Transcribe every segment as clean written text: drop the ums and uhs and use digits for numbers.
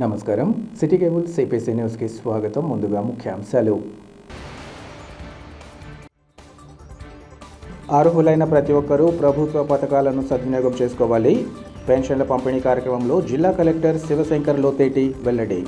నమస్కారం city cable CPC news కి స్వాగతం. ముందుగా ముఖ్యాంశాలు. అర్హులైన ప్రతి ఒక్కరూ ప్రభుత్వ పథకాలను సద్వినియోగం చేసుకోవాలి. పెన్షన్ల పంపిణీ కార్యక్రమంలో జిల్లా కలెక్టర్ శివశంకర్ లోతేటి వెల్లడి.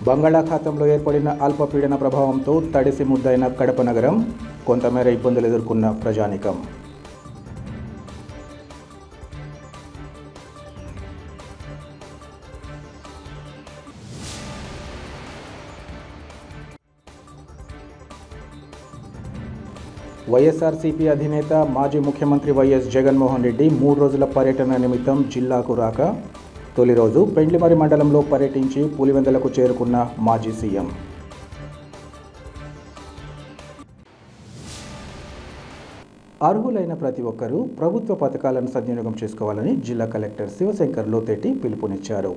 బంగాళాఖాతంలో ఏర్పడిన అల్పపీడన ప్రభావంతో తడిసి ముద్దైన కడప నగరం, కొంతమేర ఇబ్బందులు ఎదుర్కొన్న ప్రజానీకం. వైఎస్ఆర్సీపీ అధినేత మాజీ ముఖ్యమంత్రి వైఎస్ జగన్మోహన్ రెడ్డి 3 రోజుల పర్యటన నిమిత్తం జిల్లాకు రాక తొలి రోజు పెండ్లిమరి మండలంలో పర్యటించి పులివెందులకు చేరుకున్న మాజీ సీఎం. అర్హులైన ప్రతి ఒక్కరూ ప్రభుత్వ పథకాలను సద్వినియోగం చేసుకోవాలని జిల్లా కలెక్టర్ శివశంకర్ లోతేటి పిలుపునిచ్చారు.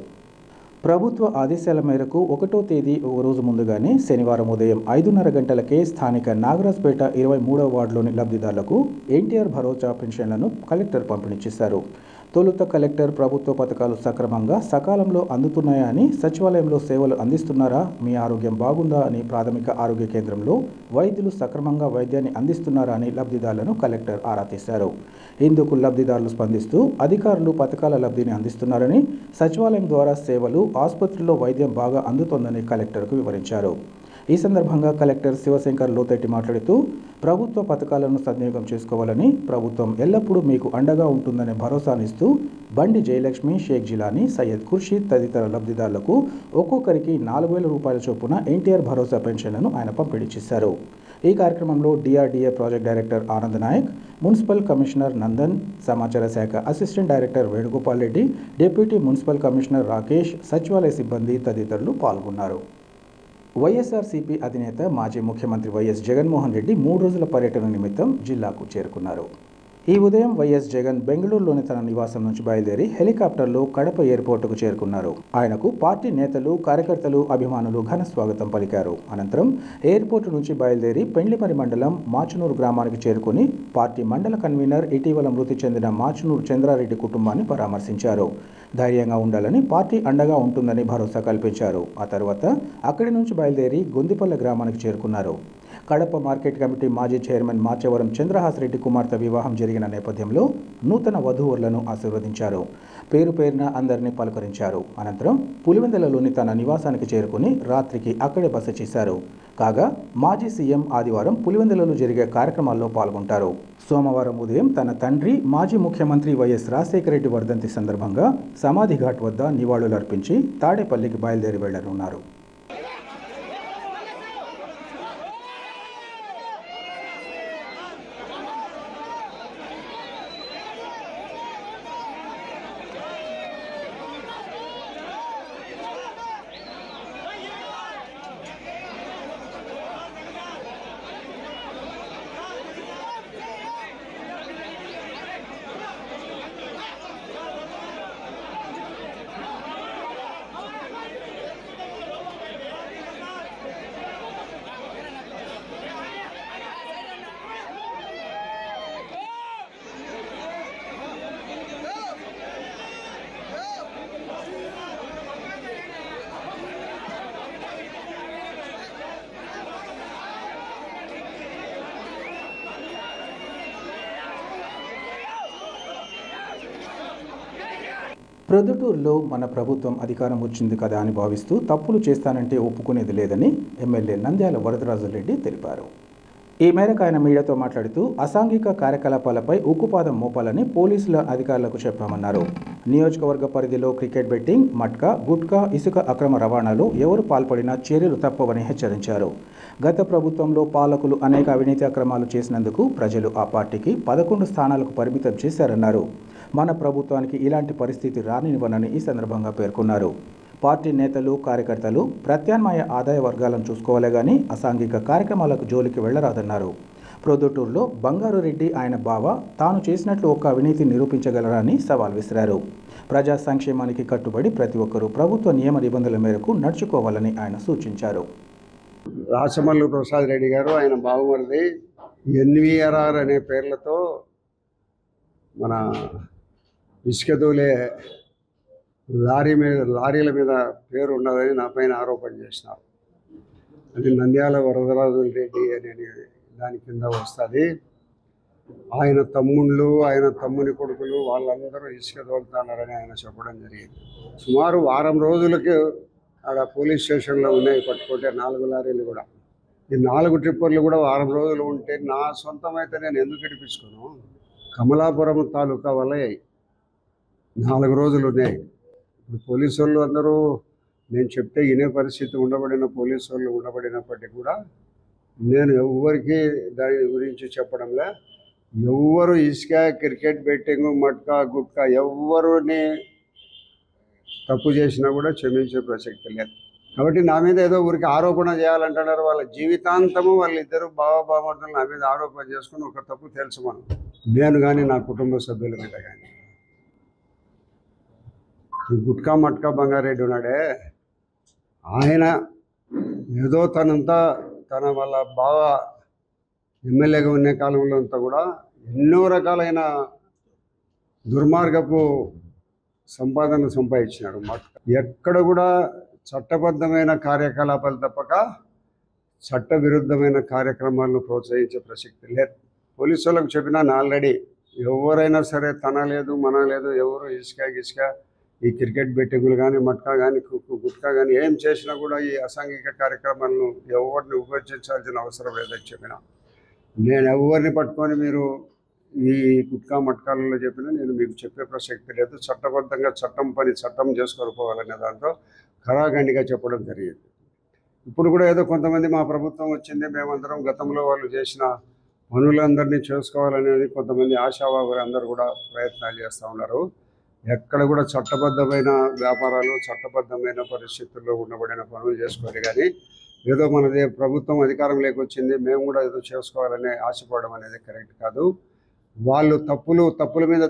ప్రభుత్వ ఆదేశాల మేరకు 1వ తేదీ ఒక రోజు ముందుగానే శనివారం ఉదయం 5:30 గంటలకే స్థానిక నాగరాజ్పేట 23వ వార్డులోని లబ్ధిదారులకు ఎన్టీఆర్ భరోసా పెన్షన్లను కలెక్టర్ పంపిణీ చేశారు. తొలుత కలెక్టర్ ప్రభుత్వ పథకాలు సక్రమంగా సకాలంలో అందుతున్నాయా అని, సచివాలయంలో సేవలు అందిస్తున్నారా, మీ ఆరోగ్యం బాగుందా అని, ప్రాథమిక ఆరోగ్య కేంద్రంలో వైద్యులు సక్రమంగా వైద్యాన్ని అందిస్తున్నారా అని లబ్ధిదారులను కలెక్టర్ ఆరా తీశారు. ఇందుకు లబ్ధిదారులు స్పందిస్తూ అధికారులు పథకాల లబ్ధిని అందిస్తున్నారని, సచివాలయం ద్వారా సేవలు, ఆసుపత్రిలో వైద్యం బాగా అందుతోందని కలెక్టర్కు వివరించారు. ఈ సందర్భంగా కలెక్టర్ శివశంకర్ లోతేటి మాట్లాడుతూ ప్రభుత్వ పథకాలను సద్వినియోగం చేసుకోవాలని, ప్రభుత్వం ఎల్లప్పుడూ మీకు అండగా ఉంటుందనే భరోసానిస్తూ బండి జయలక్ష్మి, షేక్ జిలానీ, సయ్యద్ ఖుర్షీద్ తదితర లబ్ధిదారులకు ఒక్కొక్కరికి 4,000 రూపాయల చొప్పున ఎన్టీఆర్ భరోసా పెన్షన్లను ఆయన పంపిణీ చేశారు. ఈ కార్యక్రమంలో DRDA project director Anand Nayak, municipal commissioner Nandan, సమాచార శాఖ assistant director Venugopal Reddy, deputy municipal commissioner Rakesh, సచివాలయ సిబ్బంది తదితరులు పాల్గొన్నారు. వైఎస్ఆర్సీపీ అధినేత మాజీ ముఖ్యమంత్రి వైఎస్ జగన్మోహన్ రెడ్డి 3 రోజుల పర్యటన నిమిత్తం జిల్లాకు చేరుకున్నారు. ఈ ఉదయం వైఎస్ జగన్ బెంగళూరులోని తన నివాసం నుంచి బయలుదేరి హెలికాప్టర్లో కడప ఎయిర్పోర్టుకు చేరుకున్నారు. ఆయనకు పార్టీ నేతలు, కార్యకర్తలు, అభిమానులు ఘన స్వాగతం పలికారు. అనంతరం ఎయిర్పోర్టు నుంచి బయలుదేరి పెండ్లిమరి మండలం మాచునూరు గ్రామానికి చేరుకుని పార్టీ మండల కన్వీనర్, ఇటీవల మృతి చెందిన మాచునూరు చంద్రారెడ్డి కుటుంబాన్ని పరామర్శించారు. ధైర్యంగా ఉండాలని, పార్టీ అండగా ఉంటుందని భరోసా కల్పించారు. ఆ తర్వాత అక్కడి నుంచి బయలుదేరి గొందిపల్లె గ్రామానికి చేరుకున్నారు. కడప మార్కెట్ కమిటీ మాజీ చైర్మన్ మాచవరం చంద్రహాస్ రెడ్డి కుమార్తె వివాహం జరిగిన నేపథ్యంలో నూతన వధూవరులను ఆశీర్వదించారు. పేరు పేరున అందరినీ పలకరించారు. అనంతరం పులివెందులలోని తన నివాసానికి చేరుకుని రాత్రికి అక్కడే బస చేశారు. కాగా మాజీ సీఎం ఆదివారం పులివెందులలో జరిగే కార్యక్రమాల్లో పాల్గొంటారు. సోమవారం ఉదయం తన తండ్రి మాజీ ముఖ్యమంత్రి వైఎస్ రాజశేఖర రెడ్డి వర్ధంతి సందర్భంగా సమాధి ఘాట్ వద్ద నివాళులర్పించి తాడేపల్లికి బయలుదేరి వెళ్లనున్నారు. ప్రొద్దుటూరులో మన ప్రభుత్వం అధికారం వచ్చింది కదా అని భావిస్తూ తప్పులు చేస్తానంటే ఒప్పుకునేది లేదని ఎమ్మెల్యే నంద్యాల వరదరాజురెడ్డి తెలిపారు. ఈ మేరకు ఆయన మీడియాతో మాట్లాడుతూ అసాంఘిక కార్యకలాపాలపై ఉక్కుపాదం మోపాలని పోలీసుల అధికారులకు చెప్పామన్నారు. నియోజకవర్గ పరిధిలో క్రికెట్ బెట్టింగ్, మట్కా, గుట్కా, ఇసుక అక్రమ రవాణాలో ఎవరు పాల్పడినా చర్యలు తప్పవని హెచ్చరించారు. గత ప్రభుత్వంలో పాలకులు అనేక అవినీతి అక్రమాలు చేసినందుకు ప్రజలు ఆ పార్టీకి 11 స్థానాలకు పరిమితం చేశారన్నారు. మన ప్రభుత్వానికి ఇలాంటి పరిస్థితి రానివ్వనని ఈ సందర్భంగా పేర్కొన్నారు. పార్టీ నేతలు, కార్యకర్తలు ప్రత్యామ్నాయ ఆదాయ వర్గాలను చూసుకోవాలే గాని అసాంఘిక కార్యక్రమాలకు జోలికి వెళ్లరాదన్నారు. ప్రొద్దుటూరులో బంగారు రెడ్డి ఆయన బావ తాను చేసినట్లు ఒక్క అవినీతి నిరూపించగలరా అని సవాల్ విసిరారు. ప్రజా సంక్షేమానికి కట్టుబడి ప్రతి ఒక్కరూ ప్రభుత్వ నియమ నిబంధనల మేరకు నడుచుకోవాలని ఆయన సూచించారు. రాచమల్లు ప్రసాద్ రెడ్డి గారు, ఆయన బావమరిది ఎన్వీఆర్ఆర్ అనే పేర్లతో మన ఇసుక తోలే లారీల మీద పేరు ఉన్నదని నా పైన ఆరోపణ చేసినారు. అది నంద్యాల వరదరాజుల రెడ్డి అనే దాని కింద వస్తుంది. ఆయన తమ్ముళ్ళు, ఆయన తమ్ముని కొడుకులు వాళ్ళందరూ ఇసుక తోలుతున్నారని ఆయన చెప్పడం జరిగింది. సుమారు వారం రోజులకి ఆడ పోలీస్ స్టేషన్లో ఉన్నాయి పట్టుకుంటే 4 లారీలు కూడా. ఈ 4 ట్రిప్పర్లు కూడా వారం రోజులు ఉంటే నా సొంతమైతే నేను ఎందుకు ఇడిపించుకోను? కమలాపురం తాలూకా వల్ల 4 రోజులు ఉన్నాయి. ఇప్పుడు పోలీసు వాళ్ళు అందరూ నేను చెప్తే వినే పరిస్థితి పోలీసు వాళ్ళు ఉండబడినప్పటికీ కూడా నేను ఎవరికి దాని గురించి చెప్పడంలే. ఎవ్వరు ఇసుక, క్రికెట్ బెట్టింగ్, మట్కా, గుట్కా ఎవరుని తప్పు చేసినా కూడా క్షమించే ప్రసక్తి లేదు. కాబట్టి నా మీద ఏదో ఊరికి ఆరోపణ చేయాలంటున్నారు. వాళ్ళ జీవితాంతము వాళ్ళిద్దరూ బావమరుదులు నా మీద ఆరోపణ చేసుకుని ఒక తప్పు తెలుసుకోను. నేను కానీ నా కుటుంబ సభ్యుల మీద కానీ. గుట్కా మట్కా బంగారెడ్డి ఉన్నాడే, ఆయన ఏదో తన వాళ్ళ బావ ఎమ్మెల్యేగా ఉన్న కాలంలో అంతా కూడా ఎన్నో రకాలైన దుర్మార్గపు సంపాదన సంపాదించినాడు. ఎక్కడ కూడా చట్టబద్ధమైన కార్యకలాపాలు తప్పక చట్ట విరుద్ధమైన కార్యక్రమాలను ప్రోత్సహించే ప్రసక్తి లేదు. పోలీసు వాళ్ళకు చెప్పినాను ఆల్రెడీ, ఎవరైనా సరే తన లేదు మన లేదు, ఎవరు ఇసుక ఈ క్రికెట్ బెట్టింగులు కానీ, మట్కా కానీ, గుట్కా కానీ ఏం చేసినా కూడా ఈ అసాంఘిక కార్యక్రమాలను ఎవరిని ఉపయోగించాల్సిన అవసరం లేదని చెప్పిన. నేను ఎవరిని పట్టుకొని మీరు ఈ గుట్కా మట్కాలలో చెప్పినా నేను మీకు చెప్పే ప్రసక్తి లేదు. చట్టబద్ధంగా చట్టం చేసుకొని పోవాలనే దాంతో ఖరాఖండిగా చెప్పడం జరిగింది. ఇప్పుడు కూడా ఏదో కొంతమంది మా ప్రభుత్వం వచ్చింది, మేమందరం గతంలో వాళ్ళు చేసిన పనులందరినీ చేసుకోవాలనేది కొంతమంది ఆశావాహులు అందరూ కూడా ప్రయత్నాలు చేస్తూ ఉన్నారు. ఎక్కడ కూడా చట్టబద్ధమైన వ్యాపారాలు, చట్టబద్ధమైన పరిస్థితుల్లో ఉండబడిన పనులు చేసుకోవాలి. కానీ ఏదో మనదే ప్రభుత్వం అధికారం లేకొచ్చింది మేము కూడా ఏదో చేసుకోవాలని ఆశపడడం అనేది కరెక్ట్ కాదు. వాళ్ళు తప్పుల మీద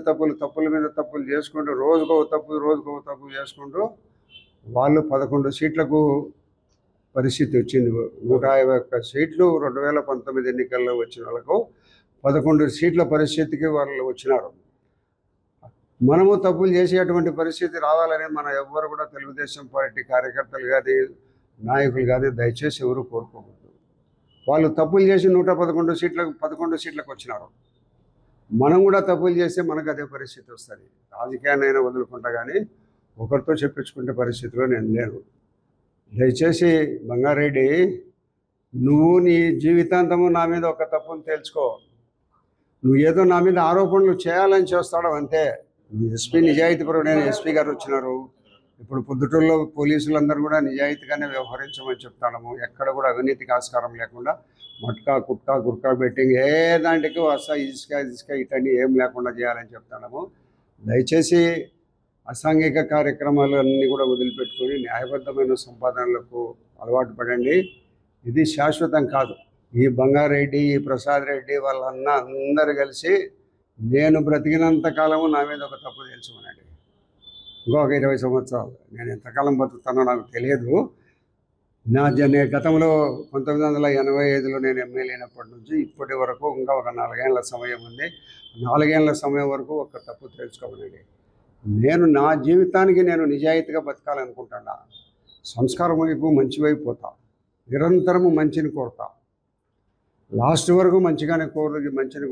తప్పులు చేసుకుంటూ రోజుకో తప్పు చేసుకుంటూ వాళ్ళు 11 సీట్లకు పరిస్థితి వచ్చింది. 151 సీట్లు 2019 ఎన్నికల్లో వచ్చిన వాళ్ళకు 11 సీట్ల పరిస్థితికి వాళ్ళు వచ్చినారు. మనము తప్పులు చేసేటువంటి పరిస్థితి రావాలని మన ఎవ్వరు కూడా తెలుగుదేశం పార్టీ కార్యకర్తలు కానీ, నాయకులు కానీ దయచేసి ఎవరు కోరుకోకూడదు. వాళ్ళు తప్పులు చేసి 11 సీట్లకు వచ్చినారు. మనం కూడా తప్పులు చేస్తే మనకు అదే పరిస్థితి వస్తుంది. రాజకీయాన్నైనా వదులుకుంటా కానీ ఒకరితో చెప్పించుకునే పరిస్థితిలో నేను లేను. దయచేసి బంగారెడ్డి, నువ్వు నీ జీవితాంతము నా మీద ఒక తప్పును తేల్చుకో. నువ్వు ఏదో నా మీద ఆరోపణలు చేయాలని చేస్తాడు అంతే. ఎస్పీ నిజాయితీపరుడైన ఎస్పీ గారు వచ్చినారు. ఇప్పుడు పొద్దుటూరులో పోలీసులందరూ కూడా నిజాయితీగానే వ్యవహరించమని చెప్తాము. ఎక్కడ కూడా అవినీతికి ఆస్కారం లేకుండా మట్కా, కుట్కా, గుట్కా బెట్టింగ్ ఏ దాంట్కి ఇసుక ఇటన్నీ ఏం లేకుండా చేయాలని చెప్తాము. దయచేసి అసాంఘిక కార్యక్రమాలు అన్నీ కూడా వదిలిపెట్టుకొని న్యాయబద్ధమైన సంపాదనలకు అలవాటు పడండి. ఇది శాశ్వతం కాదు. ఈ బంగారెడ్డి, ఈ ప్రసాద్ రెడ్డి వాళ్ళన్న అందరూ కలిసి నేను బ్రతికినంత కాలము నా మీద ఒక తప్పు తెలుసుకున్నాడు. ఇంకొక 20 సంవత్సరాలు నేను ఎంతకాలం బతుకుతానో నాకు తెలియదు. నేను గతంలో 1985లో నేను ఎమ్మెల్యే అయినప్పటి నుంచి ఇప్పటి వరకు ఇంకా ఒక 4 ఏళ్ల సమయం ఉంది. 4 ఏళ్ల సమయం వరకు ఒక తప్పు తెలుసుకోమనండి. నేను నా జీవితానికి నేను నిజాయితీగా బతకాలనుకుంటున్నా. సంస్కారం వైపు, మంచి వైపు పోతా. నిరంతరము మంచిని కోరుతా. లాస్ట్ వరకు మంచిని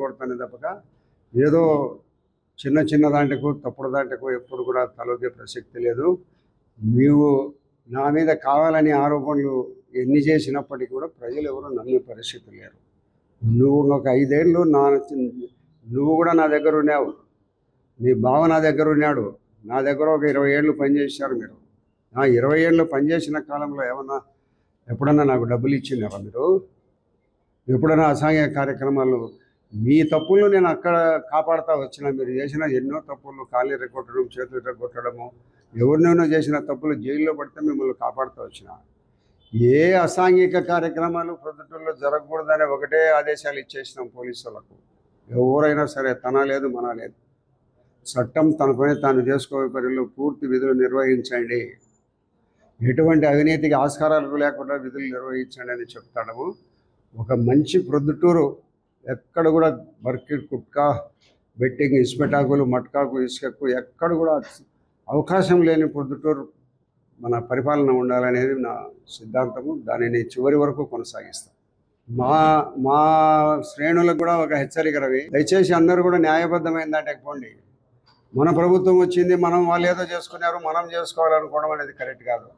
కోరుతానే తప్పక ఏదో చిన్న దాంట్లకు, తప్పుడు దాంట్లకు ఎప్పుడు కూడా తలొగ్గే ప్రసక్తి లేదు. నీవు నా మీద కావాలని ఆరోపణలు ఎన్ని చేసినప్పటికీ కూడా ప్రజలు ఎవరు నమ్మే పరిస్థితి లేరు. నువ్వు ఒక 5 ఏళ్ళు నువ్వు కూడా నా దగ్గర ఉన్నావు. నీ బావ నా దగ్గర ఉన్నాడు. నా దగ్గర ఒక 20 ఏళ్ళు పనిచేశారు మీరు. నా 20 ఏళ్ళు పనిచేసిన కాలంలో ఎప్పుడన్నా నాకు డబ్బులు ఇచ్చినారా మీరు? ఎప్పుడైనా అసాంఘిక కార్యక్రమాలు మీ తప్పులు నేను అక్కడ కాపాడుతూ వచ్చిన. మీరు చేసిన ఎన్నో తప్పులు, కాళ్ళు ఎరగొట్టడం, చేతులు ఎరగొట్టడము, ఎవరినైనా చేసిన తప్పులు జైల్లో పడితే మిమ్మల్ని కాపాడుతూ వచ్చిన. ఏ అసాంఘిక కార్యక్రమాలు ప్రొద్దుటూరులో జరగకూడదనే ఒకటే ఆదేశాలు ఇచ్చేసినాం పోలీసు వాళ్ళకు. ఎవరైనా సరే తన లేదు మన లేదు, చట్టం తన పని తాను చేసుకోే పరిలో పూర్తి విధులు నిర్వహించండి. ఎటువంటి అవినీతికి ఆస్కారాలు లేకుండా విధులు నిర్వహించండి అని చెప్తాము. ఒక మంచి ప్రొద్దుటూరు, ఎక్కడ కూడా బర్కిడ్ కుట్కా, బెట్టింగ్, ఇసుపెటాకులు, మట్కాకు, ఇసుకకు ఎక్కడ కూడా అవకాశం లేని ప్రొద్దుటూరు మన పరిపాలన ఉండాలనేది నా సిద్ధాంతము. దానిని చివరి వరకు కొనసాగిస్తాం. మా శ్రేణులకు కూడా ఒక హెచ్చరిక రవి, దయచేసి అందరూ కూడా న్యాయబద్ధమైన దాంట్లోకి పోండి. మన ప్రభుత్వం వచ్చింది, వాళ్ళు ఏదో చేసుకున్నారు, మనం చేసుకోవాలనుకోవడం అనేది కరెక్ట్ కాదు.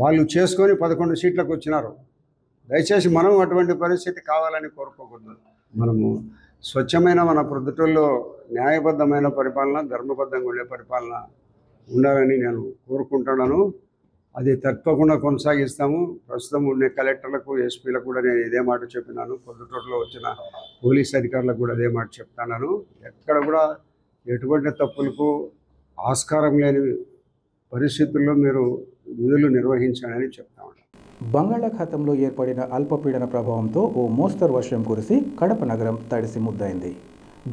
వాళ్ళు చేసుకొని 11 సీట్లకు వచ్చినారు. దయచేసి మనం అటువంటి పరిస్థితి కావాలని కోరుకోకూడదు. మనము స్వచ్ఛమైన మన ప్రొద్దుటూరులో న్యాయబద్ధమైన పరిపాలన, ధర్మబద్ధంగా ఉండే పరిపాలన ఉండాలని నేను కోరుకుంటున్నాను. అది తప్పకుండా కొనసాగిస్తాము. ప్రస్తుతం ఉండే కలెక్టర్లకు, ఎస్పీలకు కూడా నేను ఇదే మాట చెప్పినాను. ప్రొద్దుటూరులో వచ్చిన పోలీస్ అధికారులకు కూడా అదే మాట చెప్తున్నాను. ఎక్కడ కూడా ఎటువంటి తప్పులకు ఆస్కారం లేని పరిస్థితుల్లో మీరు విధులు నిర్వహించాలని చెప్తాను. బంగాళాఖాతంలో ఏర్పడిన అల్పపీడన ప్రభావంతో ఓ మోస్తరు వర్షం కురిసి కడప నగరం తడిసి ముద్దైంది.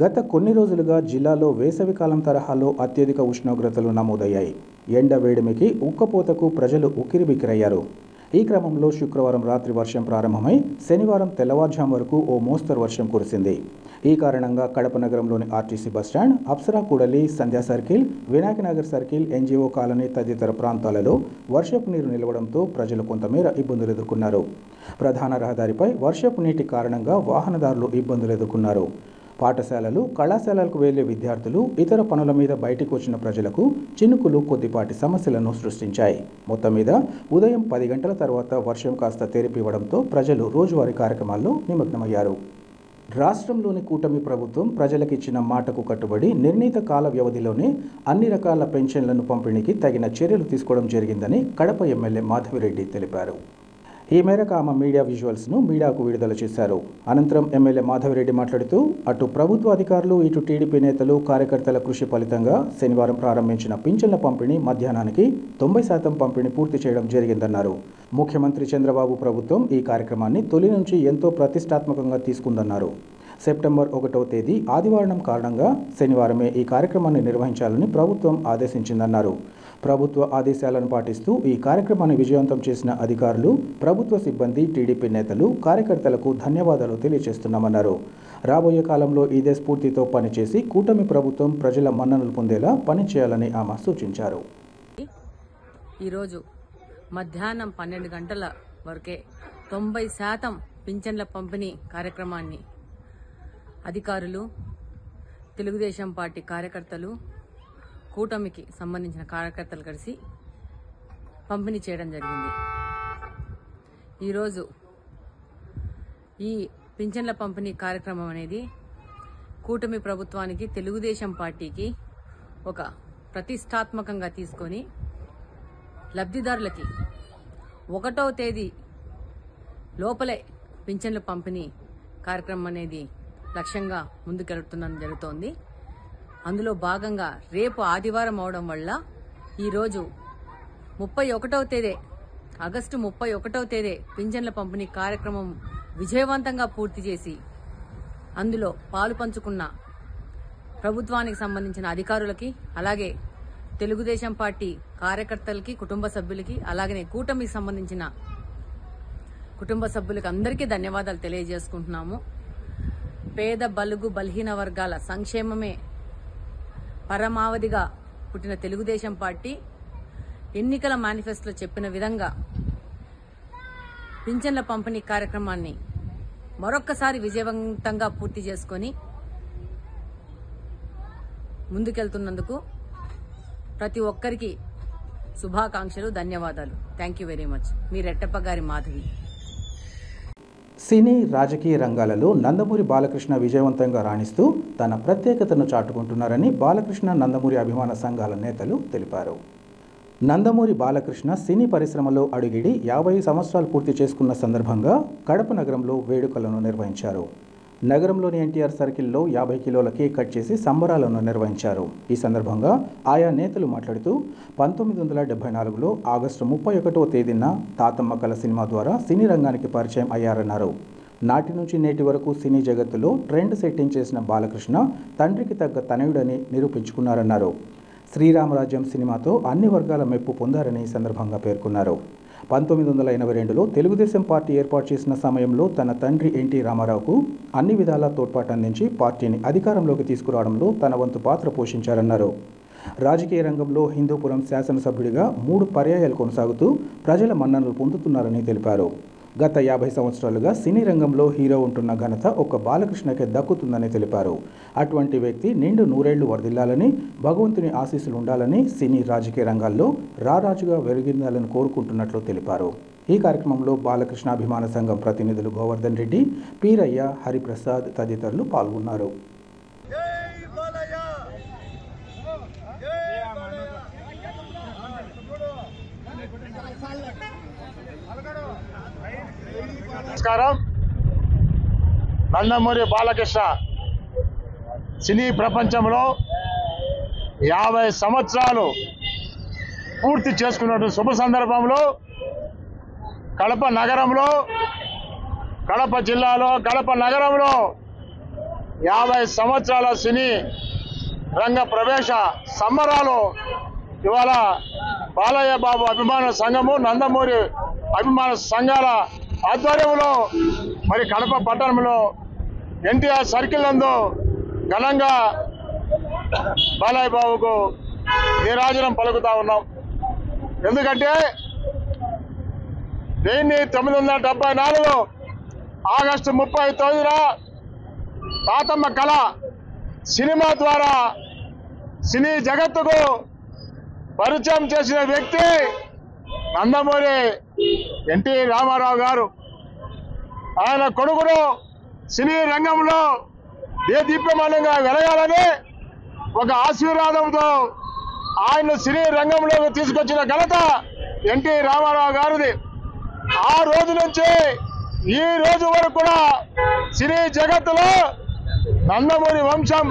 గత కొన్ని రోజులుగా జిల్లాలో వేసవికాలం తరహాలో అత్యధిక ఉష్ణోగ్రతలు నమోదయ్యాయి. ఎండ వేడిమికి ఉక్కపోతకు ప్రజలు ఉక్కిరిబిక్కిరయ్యారు. ఈ క్రమంలో శుక్రవారం రాత్రి వర్షం ప్రారంభమై శనివారం తెల్లవారుజాము వరకు ఓ మోస్తరు వర్షం కురిసింది. ఈ కారణంగా కడప నగరంలోని ఆర్టీసీ బస్టాండ్, అప్సరా కూడలి, సంధ్యా circle, Vinayaknagar circle, NGO colony తదితర ప్రాంతాలలో వర్షపు నీరు నిలవడంతో ప్రజలు కొంతమేర ఇబ్బందులు ఎదుర్కొన్నారు. ప్రధాన రహదారిపై వర్షపు నీటి కారణంగా వాహనదారులు ఇబ్బందులు ఎదుర్కొన్నారు. పాఠశాలలు, కళాశాలలకు వెళ్లే విద్యార్థులు, ఇతర పనుల మీద బయటికి వచ్చిన ప్రజలకు చినుకులు కొద్దిపాటి సమస్యలను సృష్టించాయి. మొత్తం మీద ఉదయం 10 గంటల తర్వాత వర్షం కాస్త తెరిపివ్వడంతో ప్రజలు రోజువారీ కార్యక్రమాల్లో నిమగ్నమయ్యారు. రాష్ట్రంలోని కూటమి ప్రభుత్వం ప్రజలకిచ్చిన మాటకు కట్టుబడి నిర్ణీత కాల వ్యవధిలోనే అన్ని రకాల పెన్షన్లను పంపిణీకి తగిన చర్యలు తీసుకోవడం జరిగిందని కడప ఎమ్మెల్యే మాధవిరెడ్డి తెలిపారు. ఈ మేరకు ఆమె మీడియా విజువల్స్ను మీడియాకు విడుదల చేశారు. అనంతరం ఎమ్మెల్యే మాధవిరెడ్డి మాట్లాడుతూ అటు ప్రభుత్వ అధికారులు, ఇటు టీడీపీ నేతలు, కార్యకర్తల కృషి ఫలితంగా శనివారం ప్రారంభించిన పింఛన్ల పంపిణీ మధ్యాహ్నానికి 90% పంపిణీ పూర్తి చేయడం జరిగిందన్నారు. ముఖ్యమంత్రి చంద్రబాబు ప్రభుత్వం ఈ కార్యక్రమాన్ని తొలి నుంచి ఎంతో ప్రతిష్టాత్మకంగా తీసుకుందన్నారు. సెప్టెంబర్ 1వ తేదీ ఆదివారం కారణంగా శనివారమే ఈ కార్యక్రమాన్ని నిర్వహించాలని ప్రభుత్వం ఆదేశించిందన్నారు. ప్రభుత్వ ఆదేశాలను పాటిస్తూ ఈ కార్యక్రమాన్ని విజయవంతం చేసిన అధికారులు, ప్రభుత్వ సిబ్బంది, టీడీపీ నేతలు, కార్యకర్తలకు ధన్యవాదాలు తెలియజేస్తున్నామన్నారు. రాబోయే కాలంలో ఇదే స్ఫూర్తితో పనిచేసి కూటమి ప్రభుత్వం ప్రజల మన్ననలు పొందేలా పనిచేయాలని ఆమె సూచించారు. ఈరోజు మధ్యాహ్నం 12 గంటల వరకే 90% పింఛన్ల పంపిణీ కార్యక్రమాన్ని అధికారులు, తెలుగుదేశం పార్టీ కార్యకర్తలు, కూటమికి సంబంధించిన కార్యకర్తలు కలిసి పంపిణీ చేయడం జరిగింది. ఈరోజు ఈ పింఛన్ల పంపిణీ కార్యక్రమం అనేది కూటమి ప్రభుత్వానికి, తెలుగుదేశం పార్టీకి ఒక ప్రతిష్టాత్మకంగా తీసుకొని లబ్ధిదారులకి 1వ తేదీ లోపలే పింఛన్ల పంపిణీ కార్యక్రమం అనేది లక్ష్యంగా ముందుకెళ్తుండడం జరుగుతోంది. అందులో భాగంగా రేపు ఆదివారం అవడం వల్ల ఈరోజు 31వ తేదీ, ఆగస్టు 31వ తేదీ పింఛన్ల పంపిణీ కార్యక్రమం విజయవంతంగా పూర్తి చేసి అందులో పాలు పంచుకున్న ప్రభుత్వానికి సంబంధించిన అధికారులకి, అలాగే తెలుగుదేశం పార్టీ కార్యకర్తలకి, కుటుంబ సభ్యులకి, అలాగనే కూటమికి సంబంధించిన కుటుంబ సభ్యులకి అందరికీ ధన్యవాదాలు తెలియజేసుకుంటున్నాము. పేద, బలుగు, బలహీన వర్గాల సంక్షేమమే పరమావధిగా పుట్టిన తెలుగుదేశం పార్టీ ఎన్నికల మేనిఫెస్టోలో చెప్పిన విధంగా పింఛన్ల పంపిణీ కార్యక్రమాన్ని మరొక్కసారి విజయవంతంగా పూర్తి చేసుకొని ముందుకెళ్తున్నందుకు ప్రతి ఒక్కరికి శుభాకాంక్షలు, ధన్యవాదాలు. Thank you very much. మీ రెట్టప్ప గారి మాధవి. సినీ, రాజకీయ రంగాలలో నందమూరి బాలకృష్ణ విజయవంతంగా రాణిస్తూ తన ప్రత్యేకతను చాటుకుంటున్నారని బాలకృష్ణ, నందమూరి అభిమాన సంఘాల నేతలు తెలిపారు. నందమూరి బాలకృష్ణ సినీ పరిశ్రమలో అడుగిడి 50 సంవత్సరాలు పూర్తి చేసుకున్న సందర్భంగా కడప నగరంలో వేడుకలను నిర్వహించారు. నగరంలోని ఎన్టీఆర్ సర్కిల్లో 50 కిలోల కేక్ కట్ చేసి సంబరాలను నిర్వహించారు. ఈ సందర్భంగా ఆయా నేతలు మాట్లాడుతూ 1974లో ఆగస్టు 31వ తేదీన తాతమ్మ కళ సినిమా ద్వారా సినీ రంగానికి పరిచయం అయ్యారన్నారు. నాటి నుంచి నేటి వరకు సినీ జగత్తులో ట్రెండ్ సెట్టింగ్ చేసిన బాలకృష్ణ తండ్రికి తగ్గ తనయుడని నిరూపించుకున్నారన్నారు. శ్రీరామరాజ్యం సినిమాతో అన్ని వర్గాల మెప్పు పొందారని ఈ సందర్భంగా పేర్కొన్నారు. 1982లో తెలుగుదేశం పార్టీ ఏర్పాటు చేసిన సమయంలో తన తండ్రి ఎన్టీ రామారావుకు అన్ని విధాలా తోడ్పాటు అందించి పార్టీని అధికారంలోకి తీసుకురావడంలో తన వంతు పాత్ర పోషించారన్నారు. రాజకీయ రంగంలో హిందూపురం శాసనసభ్యుడిగా 3 పర్యాయాలు కొనసాగుతూ ప్రజల మన్ననలు పొందుతున్నారని తెలిపారు. గత 50 సంవత్సరాలుగా సినీ రంగంలో హీరో ఉంటున్న ఘనత ఒక్క బాలకృష్ణకే దక్కుతుందని తెలిపారు. అటువంటి వ్యక్తి నిండు నూరేళ్లు వర్ధిల్లాలని, భగవంతుని ఆశీస్సులు ఉండాలని, సినీ రాజకీయ రంగాల్లో రారాజుగా వెలుగొందాలని కోరుకుంటున్నట్లు తెలిపారు. ఈ కార్యక్రమంలో బాలకృష్ణ అభిమాన సంఘం ప్రతినిధులు గోవర్ధన్ రెడ్డి, పీరయ్య, హరిప్రసాద్ తదితరులు పాల్గొన్నారు. నమస్కారం. నందమూరి బాలకృష్ణ సినీ ప్రపంచంలో 50 సంవత్సరాలు పూర్తి చేసుకున్న శుభ సందర్భంలో కడప నగరంలో, కడప జిల్లాలో, కడప నగరంలో 50 సంవత్సరాల సినీ రంగ ప్రవేశ సంబరాలు ఇవాళ బాలయ్య బాబు అభిమాన సంఘము, నందమూరి అభిమాన సంఘాల ఆధ్వర్యంలో మరి కడప పట్టణంలో ఎన్టీఆర్ సర్కిల్ నందు ఘనంగా బాలయ్య బాబుకు నీరాజనం పలుకుతా ఉన్నాం. ఎందుకంటే 1974 ఆగస్టు 30 తాతమ్మ కళ సినిమా ద్వారా సినీ జగత్తుకు పరిచయం చేసిన వ్యక్తి నందమూరి ఎన్టీ రామారావు గారు. ఆయన కొడుకును సినీ రంగంలో దీప్యమానంగా వెలగాలని ఒక ఆశీర్వాదంతో ఆయన సినీ రంగంలోకి తీసుకొచ్చిన ఘనత ఎన్టీ రామారావు గారిది. ఆ రోజు నుంచి ఈ రోజు వరకు కూడా సినీ జగత్తులో నందమూరి వంశం,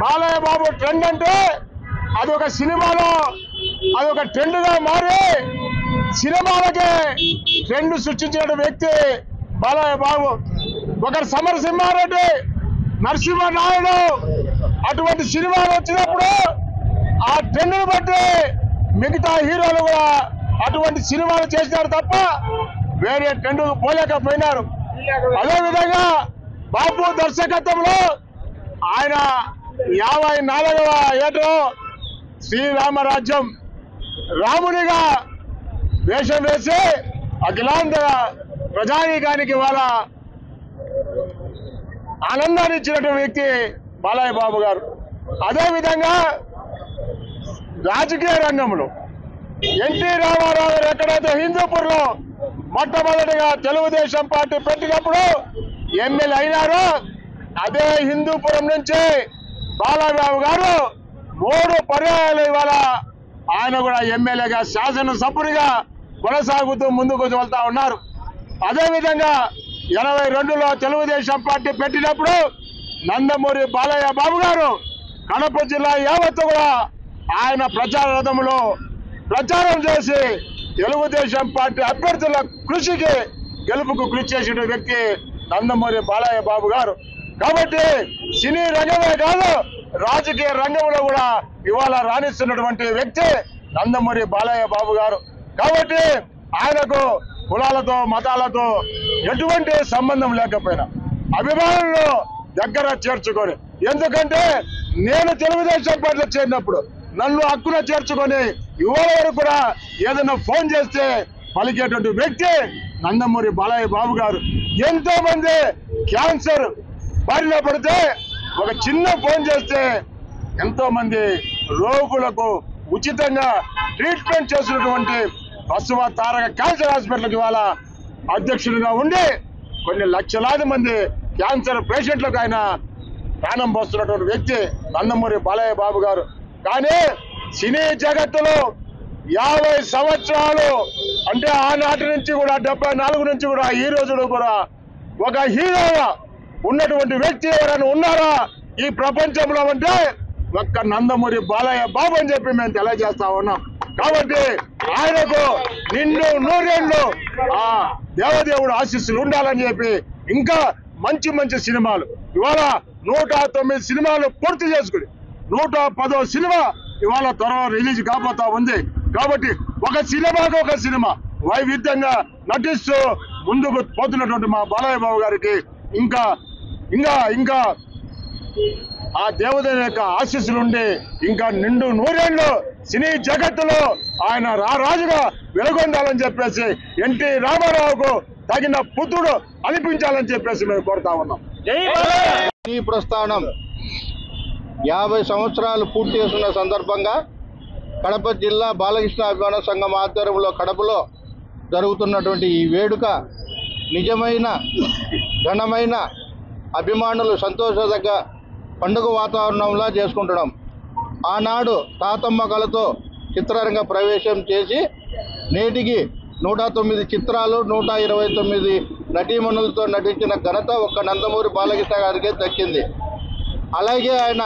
బాలయ్య బాబు ట్రెండ్ అంటే అది ఒక సినిమాలో అది ఒక ట్రెండ్గా మారి సినిమాలకే ట్రెండ్ సృష్టించిన వ్యక్తి బాలయ్య బాబు. ఒకరు సమరసింహారెడ్డి, నరసింహనాయుడు అటువంటి సినిమాలు వచ్చినప్పుడు ఆ ట్రెండ్ను బట్టి మిగతా హీరోలు కూడా అటువంటి సినిమాలు చేసినారు తప్ప వేరే ట్రెండ్ పోలేకపోయినారు. అదేవిధంగా బాబు దర్శకత్వంలో ఆయన 54వ ఏటలో శ్రీరామరాజ్యం రామునిగా వేషం వేసి అఖిలాంధ్ర ప్రజానీకానికి వాళ్ళ ఆనందాన్ని ఇచ్చినటువంటి వ్యక్తి బాలయ్య బాబు గారు. అదేవిధంగా రాజకీయ రంగంలో ఎన్టీ రామారావు గారు ఎక్కడైతే హిందూపూర్లో మొట్టమొదటిగా తెలుగుదేశం పార్టీ పెట్టినప్పుడు ఎమ్మెల్యే అయినారో అదే హిందూపురం నుంచి బాలయ్య బాబు గారు 3 పర్యాయాలు ఇవాళ ఆయన కూడా ఎమ్మెల్యేగా, శాసనసభ్యుడిగా కొనసాగుతూ ముందుకు వెళ్తా ఉన్నారు. అదేవిధంగా 82లో తెలుగుదేశం పార్టీ పెట్టినప్పుడు నందమూరి బాలయ్య బాబు గారు కడప జిల్లా యావత్తు కూడా ఆయన ప్రచార రథంలో ప్రచారం చేసి తెలుగుదేశం పార్టీ అభ్యర్థుల కృషికి గెలుపుకు కృషి చేసిన వ్యక్తి నందమూరి బాలయ్య బాబు గారు. కాబట్టి సినీ రంగమే కాదు రాజకీయ రంగంలో కూడా ఇవాళ రాణిస్తున్నటువంటి వ్యక్తి నందమూరి బాలయ్య బాబు గారు. కాబట్టి ఆయనకు కులాలతో మతాలతో ఎటువంటి సంబంధం లేకపోయినా అభిమానులను దగ్గర చేర్చుకొని, ఎందుకంటే నేను తెలుగుదేశం పార్టీలో చేరినప్పుడు నన్ను హక్కున చేర్చుకొని ఇవాళ వరకు కూడా ఏదైనా ఫోన్ చేస్తే పలికేటువంటి వ్యక్తి నందమూరి బాలయ్య బాబు గారు. ఎంతో మంది క్యాన్సర్ బారిన పడితే ఒక చిన్న ఫోన్ చేస్తే ఎంతో మంది రోగులకు ఉచితంగా ట్రీట్మెంట్ చేసినటువంటి బసవ తారక క్యాన్సర్ హాస్పిటల్కి ఇవాళ అధ్యక్షుడిగా ఉండి కొన్ని లక్షలాది మంది క్యాన్సర్ పేషెంట్లకు ఆయన ప్రాణం పోస్తున్నటువంటి వ్యక్తి నందమూరి బాలయ్య బాబు గారు. కానీ సినీ జగత్తులో 50 సంవత్సరాలు అంటే ఆనాటి నుంచి కూడా 74 నుంచి కూడా ఈ రోజు కూడా ఒక హీరోగా ఉన్నటువంటి వ్యక్తి ఎవరైనా ఉన్నారా ఈ ప్రపంచంలో అంటే ఒక్క నందమూరి బాలయ్య బాబు అని చెప్పి మేము తెలియజేస్తా ఉన్నాం. కాబట్టి ఆయనకు నిండు నూరేళ్ళు ఆ దేవదేవుడు ఆశీస్సులు ఉండాలని చెప్పి ఇంకా మంచి మంచి సినిమాలు ఇవాళ 109 సినిమాలు పూర్తి చేసుకుని 110వ సినిమా ఇవాళ త్వరలో రిలీజ్ కాబోతా ఉంది. కాబట్టి ఒక సినిమాకు ఒక సినిమా వైవిధ్యంగా నటిస్తూ ముందుకు పోతున్నటువంటి మా బాలయ్య బాబు గారికి ఇంకా ఇంకా ఇంకా ఆ దేవదేవుని యొక్క ఆశీస్సులుండి ఇంకా నిండు నూరేళ్లు సినీ జగత్తులో ఆయన రారాజుగా వెలుగొందాలని చెప్పేసి ఎన్టీ రామారావుకు తగిన పుత్రుడు అనిపించాలని చెప్పేసి మేము కోరుతా ఉన్నాం. ఈ ప్రస్థానం 50 సంవత్సరాలు పూర్తి చేస్తున్న సందర్భంగా కడప జిల్లా బాలకృష్ణ అభిమాన సంఘం ఆధ్వర్యంలో కడపలో జరుగుతున్నటువంటి ఈ వేడుక నిజమైన ఘనమైన అభిమానులు సంతోషదగ్గ పండుగ వాతావరణంలా చేసుకుంటున్నాం. ఆనాడు తాతమ్మ కళతో చిత్రరంగ ప్రవేశం చేసి నేటికి 109 చిత్రాలు 129 నటీమణులతో నటించిన ఘనత ఒక్క నందమూరి బాలకృష్ణ గారికే దక్కింది. అలాగే ఆయన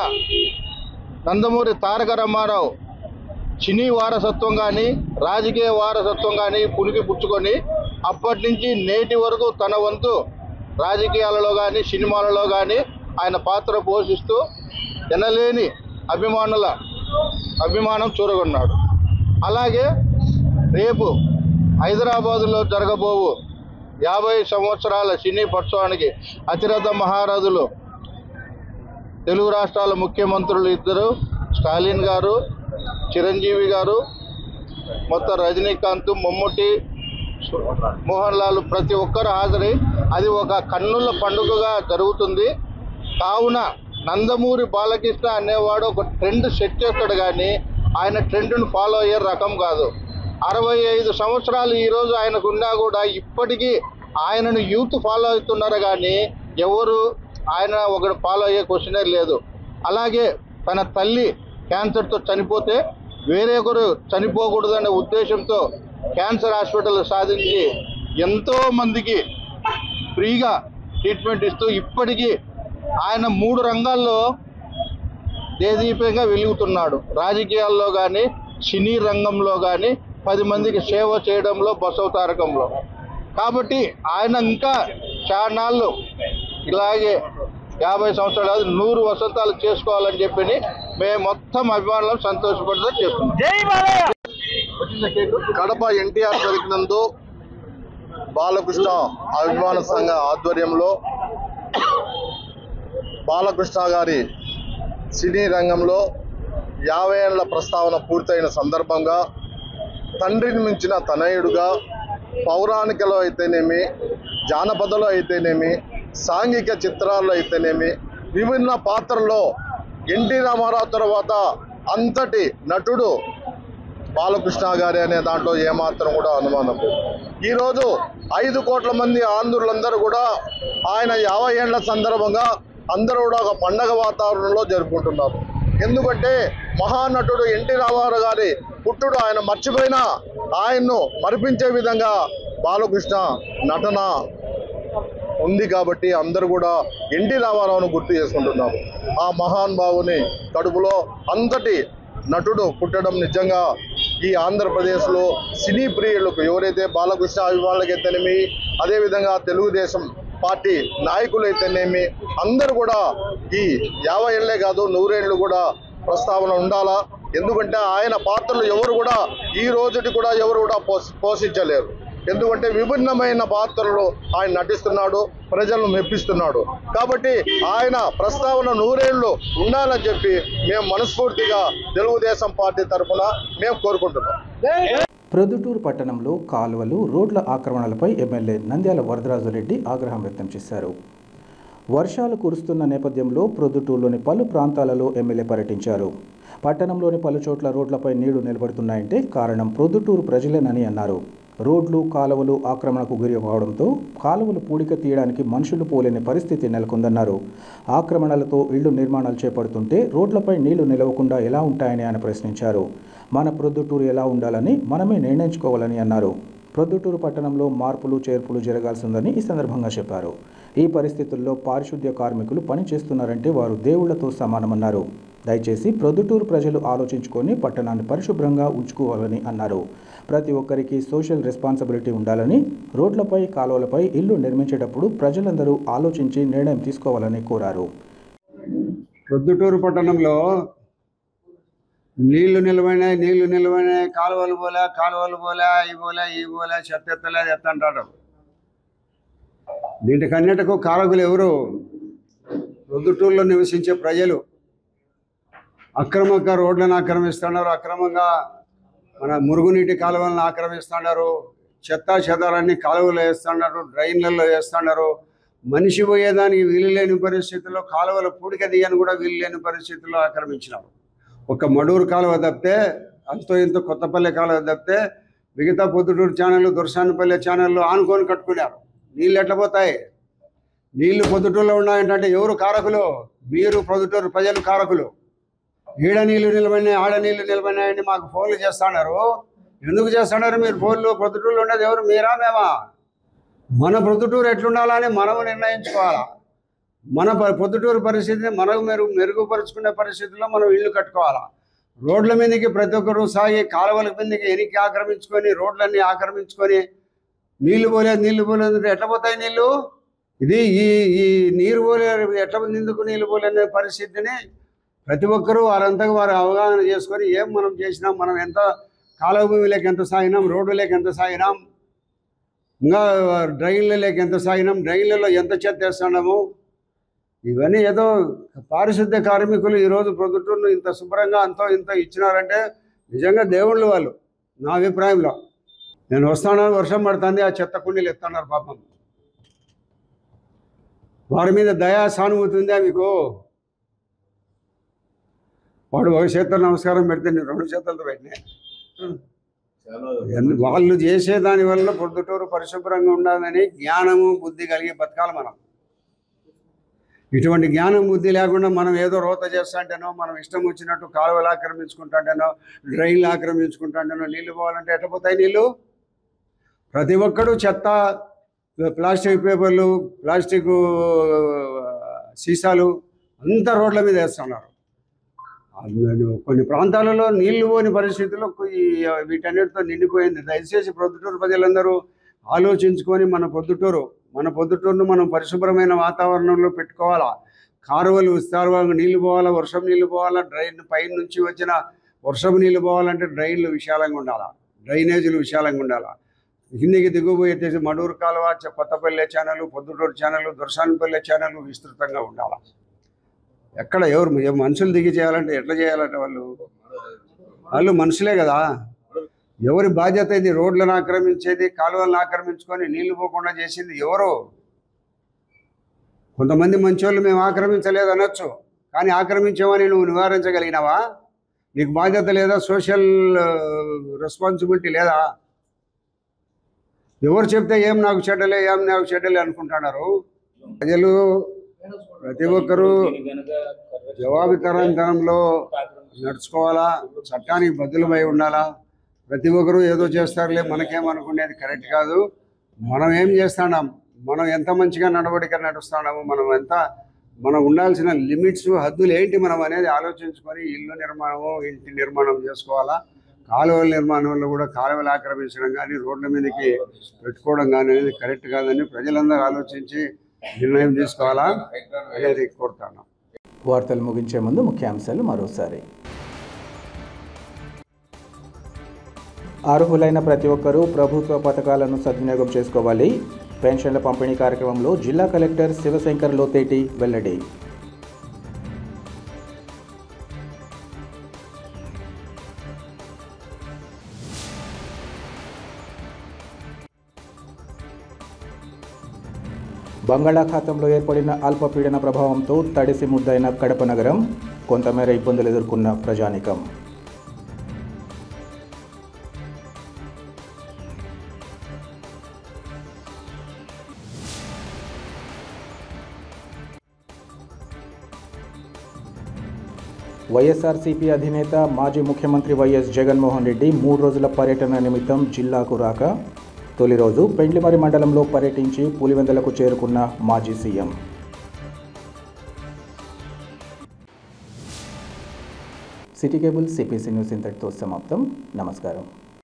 నందమూరి తారక రామారావు సినీ వారసత్వం కానీ రాజకీయ వారసత్వం కానీ పునికి పుచ్చుకొని అప్పటి నుంచి నేటి వరకు తన వంతు రాజకీయాలలో కానీ సినిమాలలో కానీ ఆయన పాత్ర పోషిస్తూ ఎనలేని అభిమానం చూరగొన్నాడు. అలాగే రేపు హైదరాబాదులో జరగబోవు 50 సంవత్సరాల సినీ పక్షానికి అతిరథ మహారాజులు తెలుగు రాష్ట్రాల ముఖ్యమంత్రులు ఇద్దరు స్టాలిన్ గారు, చిరంజీవి గారు, మొత్తం రజనీకాంత్, మమ్ముట్టి, మోహన్ లాల్ ప్రతి ఒక్కరు హాజరై అది ఒక కన్నుల పండుగగా జరుగుతుంది. కావున నందమూరి బాలకృష్ణ అనేవాడు ఒక ట్రెండ్ సెట్ చేస్తాడు కానీ ఆయన ట్రెండ్ను ఫాలో అయ్యే రకం కాదు. 65 సంవత్సరాలు ఈరోజు ఆయనకున్నా కూడా ఇప్పటికీ ఆయనను యూత్ ఫాలో అవుతున్నారు కానీ ఎవరు ఆయన ఒకటి ఫాలో అయ్యే క్వశ్చనే లేదు. అలాగే తన తల్లి క్యాన్సర్తో చనిపోతే వేరే ఒకరు చనిపోకూడదనే ఉద్దేశంతో క్యాన్సర్ హాస్పిటల్ సాధించి ఎంతో మందికి ఫ్రీగా ట్రీట్మెంట్ ఇస్తూ ఇప్పటికీ ఆయన 3 రంగాల్లో దేదీపంగా వెలుగుతున్నాడు. రాజకీయాల్లో కానీ సినీ రంగంలో కానీ 10 మందికి సేవ చేయడంలో బసవతారకంలో. కాబట్టి ఆయన ఇంకా చాన్నాళ్ళు ఇలాగే 50 సంవత్సరాలు 100 వసంతాలు చేసుకోవాలని చెప్పి మేము మొత్తం అభిమానులను సంతోషపడుతూ చేస్తున్నాం. కడప ఎన్టీఆర్ జరిగినందు బాలకృష్ణ అభిమాన సంఘ ఆధ్వర్యంలో బాలకృష్ణ గారి సినీ రంగంలో 50 ఏళ్ల ప్రస్తావన పూర్తయిన సందర్భంగా తండ్రిని మించిన తనయుడుగా పౌరాణికలో అయితేనేమి, జానపదలో అయితేనేమి, సాంఘిక చిత్రాల్లో అయితేనేమి విభిన్న పాత్రల్లో ఎన్టీ రామారావు తర్వాత అంతటి నటుడు బాలకృష్ణ గారి అనే దాంట్లో ఏమాత్రం కూడా అనుమానం లేదు. ఈరోజు 5 కోట్ల మంది ఆంధ్రులందరూ కూడా ఆయన 50 ఏళ్ల సందర్భంగా అందరూ కూడా ఒక పండగ వాతావరణంలో జరుపుకుంటున్నారు. ఎందుకంటే మహానటుడు ఎన్టీ రామారావు గారి పుట్టుడు ఆయన మర్చిపోయినా ఆయన్ను మరిపించే విధంగా బాలకృష్ణ నటన ఉంది కాబట్టి అందరూ కూడా ఎన్టీ రామారావును గుర్తు చేసుకుంటున్నారు. ఆ మహాన్ బావుని కడుపులో అంతటి నటుడు పుట్టడం నిజంగా ఈ ఆంధ్రప్రదేశ్లో సినీ ప్రియులకు ఎవరైతే బాలకృష్ణ అభిమానులకైతేనేమి, అదేవిధంగా తెలుగుదేశం పార్టీ నాయకులైతేనేమి అందరూ కూడా ఈ 50 ఏళ్లే కాదు 100 ఏళ్ళు కూడా ప్రస్తావన ఉండాలా. ఎందుకంటే ఆయన పాత్రలు ఎవరు కూడా ఈ రోజుటి కూడా ఎవరు కూడా పోషించలేరు. ఎందుకంటే విభిన్నమైన పాత్రలు ఆయన నటిస్తున్నాడు, ప్రజలను మెప్పిస్తున్నాడు. కాబట్టి ఆయన ప్రస్తావన 100 ఏళ్ళు ఉండాలని చెప్పి మేము మనస్ఫూర్తిగా తెలుగుదేశం పార్టీ తరఫున మేము కోరుకుంటున్నాం. ప్రొద్దుటూరు పట్టణంలో కాలువలు, రోడ్ల ఆక్రమణలపై ఎమ్మెల్యే నంద్యాల వరదరాజురెడ్డి ఆగ్రహం వ్యక్తం చేశారు. వర్షాలు కురుస్తున్న నేపథ్యంలో ప్రొద్దుటూరులోని పలు ప్రాంతాలలో ఎమ్మెల్యే పర్యటించారు. పట్టణంలోని పలు చోట్ల రోడ్లపై నీళ్లు నిలబడుతున్నాయంటే కారణం ప్రొద్దుటూరు ప్రజలేనని అన్నారు. రోడ్లు, కాలువలు ఆక్రమణకు గురి కావడంతో కాలువలు పూడిక తీయడానికి మనుషులు పోలేని పరిస్థితి నెలకొందన్నారు. ఆక్రమణలతో ఇళ్లు నిర్మాణాలు చేపడుతుంటే రోడ్లపై నీళ్లు నిలవకుండా ఎలా ఉంటాయని ఆయన ప్రశ్నించారు. మన ప్రొద్దుటూరు ఎలా ఉండాలని మనమే నిర్ణయించుకోవాలని అన్నారు. ప్రొద్దుటూరు పట్టణంలో మార్పులు చేర్పులు జరగాల్సిందని ఈ సందర్భంగా చెప్పారు. ఈ పరిస్థితుల్లో పారిశుద్ధ్య కార్మికులు పని చేస్తున్నారంటే వారు దేవుళ్లతో సమానమన్నారు. దయచేసి ప్రొద్దుటూరు ప్రజలు ఆలోచించుకొని పట్టణాన్ని పరిశుభ్రంగా ఉంచుకోవాలని అన్నారు. ప్రతి ఒక్కరికి సోషల్ రెస్పాన్సిబిలిటీ ఉండాలని, రోడ్లపై కాలువలపై ఇల్లు నిర్మించేటప్పుడు ప్రజలందరూ ఆలోచించి నిర్ణయం తీసుకోవాలని కోరారు. ప్రొద్దుటూరు పట్టణంలో నీళ్లు నిలవైనాయి కాలువలు పోలే ఈ పోలే చెత్త ఎత్తలేదు ఎత్తంటాడు. దీనికన్నిటికూ కారకులు ఎవరు? ప్రొద్దుటూరులో నివసించే ప్రజలు. అక్రమంగా రోడ్లను ఆక్రమిస్తున్నారు, అక్రమంగా మన మురుగునీటి కాలువలను ఆక్రమిస్తున్నారు, చెత్తా చెదారాన్ని కాలువలో వేస్తున్నారు, డ్రైన్లలో వేస్తున్నారు. మనిషి పోయేదానికి వీలు లేని పరిస్థితుల్లో కాలువల పూడికదీయని కూడా వీలు లేని పరిస్థితుల్లో ఆక్రమించినారు. ఒక మడూరు కాలువ తప్పితే అంతో ఇంతో కొత్తపల్లె కాలువ తప్పితే మిగతా పొద్దుటూరు ఛానళ్ళు దొరసానిపల్లె ఛానళ్ళు ఆనుకొని కట్టుకున్నారు. నీళ్ళు ఎట్లా పోతాయి? నీళ్లు పొద్దుటూరులో ఉన్నాయంటే ఎవరు కారకులు? మీరు పొద్దుటూరు ప్రజలు కారకులు. ఈడ నీళ్లు నిలబడినాయి ఆడ నీళ్లు నిలబడినాయని మాకు ఫోన్లు చేస్తున్నారు. ఎందుకు చేస్తున్నారు మీరు ఫోన్లు? పొద్దుటూరులో ఉండేది ఎవరు? మీరా మేమా? మన ప్రొద్దుటూరు ఎట్లుండాలని మనము నిర్ణయించుకోవాలా. మన పొద్దుటూరు పరిస్థితిని మనం మెరుగుపరుచుకునే పరిస్థితుల్లో మనం ఇల్లు కట్టుకోవాలా. రోడ్ల మీదకి ప్రతి ఒక్కరు సాగి కాలువల మీదకి ఎనికి ఆక్రమించుకొని రోడ్లన్నీ ఆక్రమించుకొని నీళ్లు పోలేదు ఎట్లా పోతాయి నీళ్ళు? ఇది ఈ నీరు పోలే ఎట్లా ఎందుకు నీళ్ళు పోలేని పరిస్థితిని ప్రతి ఒక్కరూ వారంతగా వారు అవగాహన చేసుకొని ఏం మనం చేసినాం, మనం ఎంత కాలువ భూమిలోకి ఎంత సాగినాం, రోడ్డులోకి ఎంత సాగినాం, ఇంకా డ్రైన్లలోకి ఎంత సాగినాం, డ్రైన్లలో ఎంత చెత్త వేస్తున్నాము, ఇవన్నీ ఏదో పారిశుద్ధ్య కార్మికులు ఈరోజు ప్రొద్దుటూరును ఇంత శుభ్రంగా అంతో ఇంత ఇచ్చినారంటే నిజంగా దేవుళ్ళు వాళ్ళు. నా అభిప్రాయంలో నేను వస్తాను, వర్షం పడుతుంది, ఆ చెత్త కుండీలు ఎత్తున్నారు పాపం. వారి మీద దయా సానుభూతి ఉందా మీకు? వాడు ఒక చేతులు నమస్కారం పెడితే నేను 2 చేతులతో పెట్టినా. వాళ్ళు చేసే దాని వల్ల పొద్దుటూరు పరిశుభ్రంగా ఉండాలని జ్ఞానము బుద్ధి కలిగి బతకాలి మనం. ఇటువంటి జ్ఞానం బుద్ధి లేకుండా మనం ఏదో రోత చేస్తాంటేనో, మనం ఇష్టం వచ్చినట్టు కాలువలు ఆక్రమించుకుంటాంటేనో, డ్రైన్లు ఆక్రమించుకుంటాంటేనో నీళ్ళు పోవాలంటే ఎట్లా పోతాయి నీళ్ళు? ప్రతి ఒక్కడు చెత్త, ప్లాస్టిక్ పేపర్లు, ప్లాస్టిక్ సీసాలు అంతా రోడ్ల మీద వేస్తున్నారు. కొన్ని ప్రాంతాలలో నీళ్లు పోని పరిస్థితుల్లో వీటన్నిటితో నిండిపోయింది. దయచేసి ప్రొద్దుటూరు ప్రజలందరూ ఆలోచించుకొని మన పొద్దుటూరును మనం పరిశుభ్రమైన వాతావరణంలో పెట్టుకోవాలా. కాలువలు విస్తారంగా నీళ్లు పోవాలా, వర్షం నీళ్లు పోవాలా, డ్రైన్ పైన నుంచి వచ్చిన వర్షం నీళ్లు పోవాలంటే డ్రైన్లు విశాలంగా ఉండాలా, డ్రైనేజీలు విశాలంగా ఉండాలా. కిందికి దిగుబోయేసి మడూరు కాలువ, Kothapalle channel, Proddatur channel, Dorasanipalle channel విస్తృతంగా ఉండాలా. ఎక్కడ ఎవరు మనుషులు దిగి చేయాలంటే ఎట్లా చేయాలంటే వాళ్ళు మనుషులే కదా. ఎవరి బాధ్యత ఇది? రోడ్లను ఆక్రమించేది, కాలువలను ఆక్రమించుకొని నీళ్లు పోకుండా చేసింది ఎవరు? కొంతమంది మంచోళ్ళు మేము ఆక్రమించలేదు అనొచ్చు, కానీ ఆక్రమించామని నువ్వు నివారించగలిగినావా? నీకు బాధ్యత లేదా? సోషల్ రెస్పాన్సిబిలిటీ లేదా? ఎవరు చెప్తే ఏం నాకు చెడ్డలే అనుకుంటున్నారు. ప్రజలు ప్రతి ఒక్కరూ జవాబుదారీతనంలో నడుచుకోవాలా, చట్టానికి బద్దులమై ఉండాలా. ప్రతి ఒక్కరూ ఏదో చేస్తారులే మనకేమనుకునేది కరెక్ట్ కాదు. మనం ఏం చేస్తున్నాం, మనం ఎంత మంచిగా నడవడిక నడుస్తున్నాము, మనం ఉండాల్సిన లిమిట్స్ హద్దులు ఏంటి మనం అనేది ఆలోచించుకొని ఇల్లు నిర్మాణము, ఇంటి నిర్మాణం చేసుకోవాలా. కాలువల నిర్మాణంలో కూడా కాలువలు ఆక్రమించడం కానీ, రోడ్ల మీదకి పెట్టుకోవడం కానీ అనేది కరెక్ట్ కాదని ప్రజలందరూ ఆలోచించి నిర్ణయం తీసుకోవాలా అనేది కోరుతాను. వార్తలు ముగించే ముందు ముఖ్యాంశాలు మరోసారి. అర్హులైన ప్రతి ఒక్కరూ ప్రభుత్వ పథకాలను సద్వినియోగం చేసుకోవాలి. పెన్షన్ల పంపిణీ కార్యక్రమంలో జిల్లా కలెక్టర్ శివశంకర్ లోతేటి వెల్లడి. బంగాళాఖాతంలో ఏర్పడిన అల్పపీడన ప్రభావంతో తడిసి ముద్దైన కడప నగరం, కొంతమేర ఇబ్బందులు ఎదుర్కొన్న ప్రజానీకం. వైఎస్ఆర్సీపీ అధినేత మాజీ ముఖ్యమంత్రి వైఎస్ జగన్మోహన్ రెడ్డి 3 రోజుల పర్యటన నిమిత్తం జిల్లాకు రాక తొలి రోజు పెండ్లిమరి మండలంలో పర్యటించి పులివెందులకు చేరుకున్న మాజీ CM. City cable CPC news ఇంతటితో సమాప్తం. నమస్కారం.